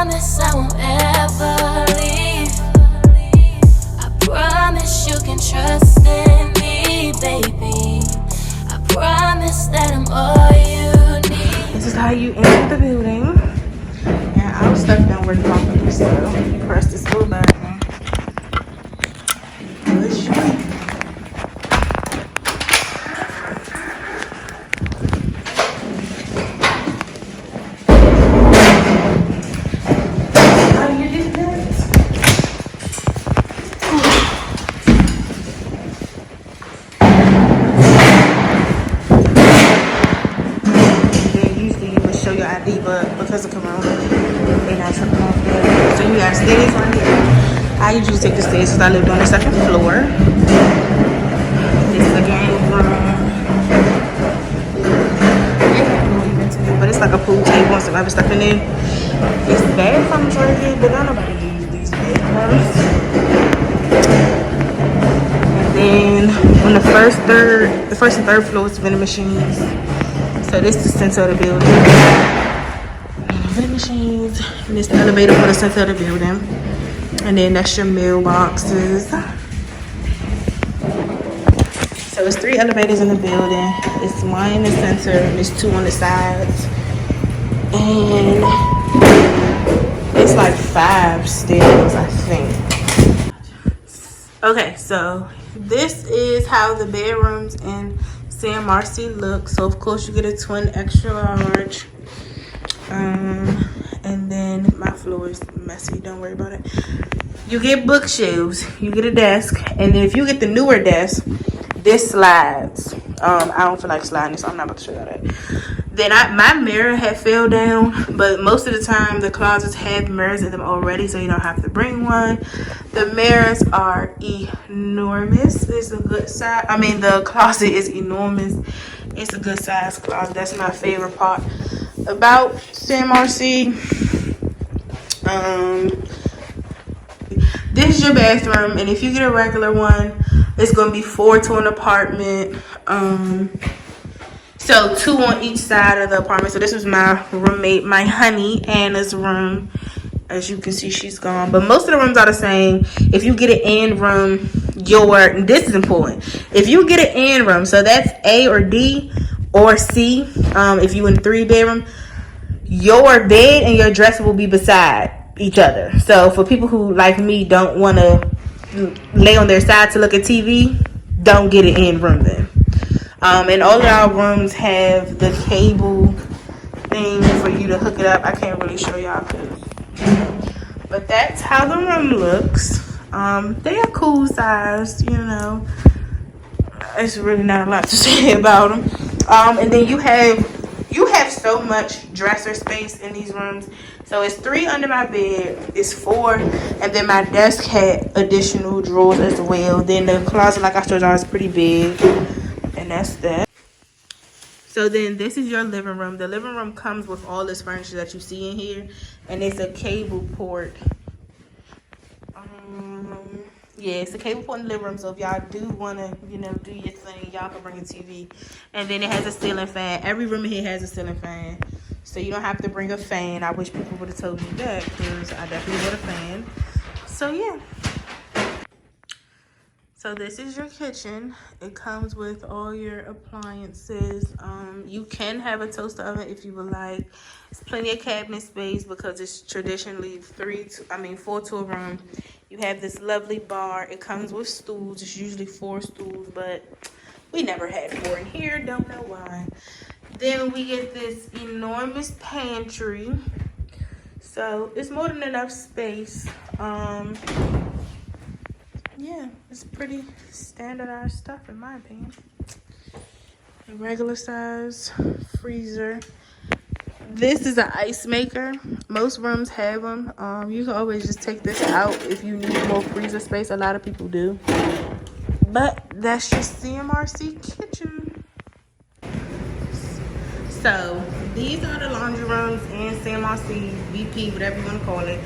promise I won't ever leave. I promise you can trust in me, baby. I promise that I'm all you need. This is how you enter the building. And our stuff don't work properly, so you press this little button. Push. But because of Corona, they're not tripping off that. So you got stairs right here. I usually take the stairs because I lived on the second floor. This is a game room. But it's like a pool table and some other stuff in there. It's bathrooms right here, but don't nobody use these bathrooms. And then on the first and third floor is vending machines. So this is the center of the building. Vending machines, and it's the elevator for the center of the building, and then that's your mailboxes. So it's 3 elevators in the building. It's 1 in the center and there's 2 on the sides, and it's like 5 stairs, I think. Okay, so this is how the bedrooms in CMRC look. So of course you get a twin extra large. And then my floor is messy, don't worry about it. You get bookshelves, you get a desk, and then if you get the newer desk, this slides. I don't feel like sliding this, so I'm not about to show you that. Then my mirror had fell down, but most of the time the closets have mirrors in them already, so you don't have to bring one. The mirrors are enormous. It's a good size. I mean, the closet is enormous. It's a good size closet. That's my favorite part about CMRC. This is your bathroom, and if you get a regular one, it's gonna be 4 to an apartment. So 2 on each side of the apartment. So this was my roommate, my honey, Anna's room. As you can see, she's gone, but most of the rooms are the same. If you get an in room, this is important. If you get an in room, so that's A or D or C. If you in 3 bedroom, your bed and your dresser will be beside each other. So for people who, like me, don't want to lay on their side to look at TV, don't get an in room then. And all of our rooms have the cable thing for you to hook it up. I can't really show y'all, but that's how the room looks. They are cool size, you know. It's really not a lot to say about them. And then you have so much dresser space in these rooms. So it's 3 under my bed, it's 4, and then my desk had additional drawers as well. Then the closet, like I showed y'all, is pretty big, and that's that. So then this is your living room. The living room comes with all this furniture that you see in here, and it's a cable port. Yeah, it's a cable port in the living room, so if y'all do want to, you know, do your thing, y'all can bring a TV. And then it has a ceiling fan. Every room in here has a ceiling fan, so you don't have to bring a fan. I wish people would have told me that, because I definitely want a fan. So yeah. So this is your kitchen. It comes with all your appliances. You can have a toaster oven if you would like. It's plenty of cabinet space because it's traditionally 4 to a room. You have this lovely bar. It comes with stools. It's usually 4 stools, but we never had 4 in here. Don't know why. Then we get this enormous pantry. So it's more than enough space. Yeah, it's pretty standardized stuff in my opinion. A regular size freezer. This is an ice maker. Most rooms have them. You can always just take this out if you need more freezer space. A lot of people do. But that's your CMRC kitchen. So these are the laundry rooms in CMRC, VP, whatever you want to call it.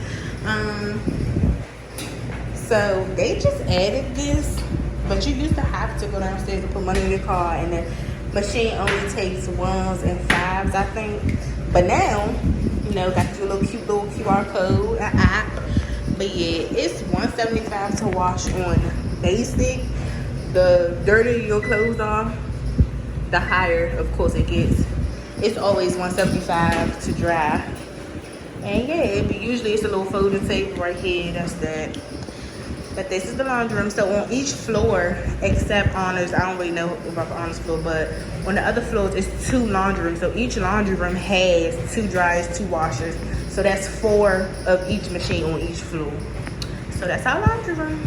So they just added this, but you used to have to go downstairs and put money in your car, and the machine only takes 1s and 5s, I think. But now, you know, got your little cute little QR code, an app. But yeah, it's $175 to wash on basic. The dirtier your clothes are, the higher, of course, it gets. It's always $175 to dry. And yeah, usually it's a little folding table right here. That's that. But this is the laundry room. So on each floor, except Honors, I don't really know about the Honors floor, but on the other floors, it's 2 laundry rooms. So each laundry room has 2 dryers, 2 washers. So that's 4 of each machine on each floor. So that's our laundry room.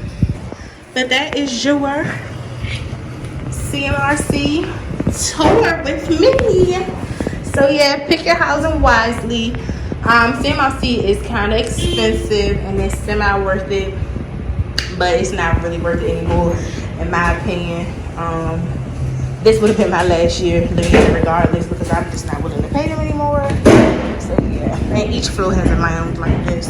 But that is your CMRC tour with me. So yeah, pick your housing wisely. CMRC is kind of expensive and it's semi worth it, but it's not really worth it anymore in my opinion. This would have been my last year living here regardless, because I'm just not willing to pay them anymore. So yeah, and each floor has a lounge like this.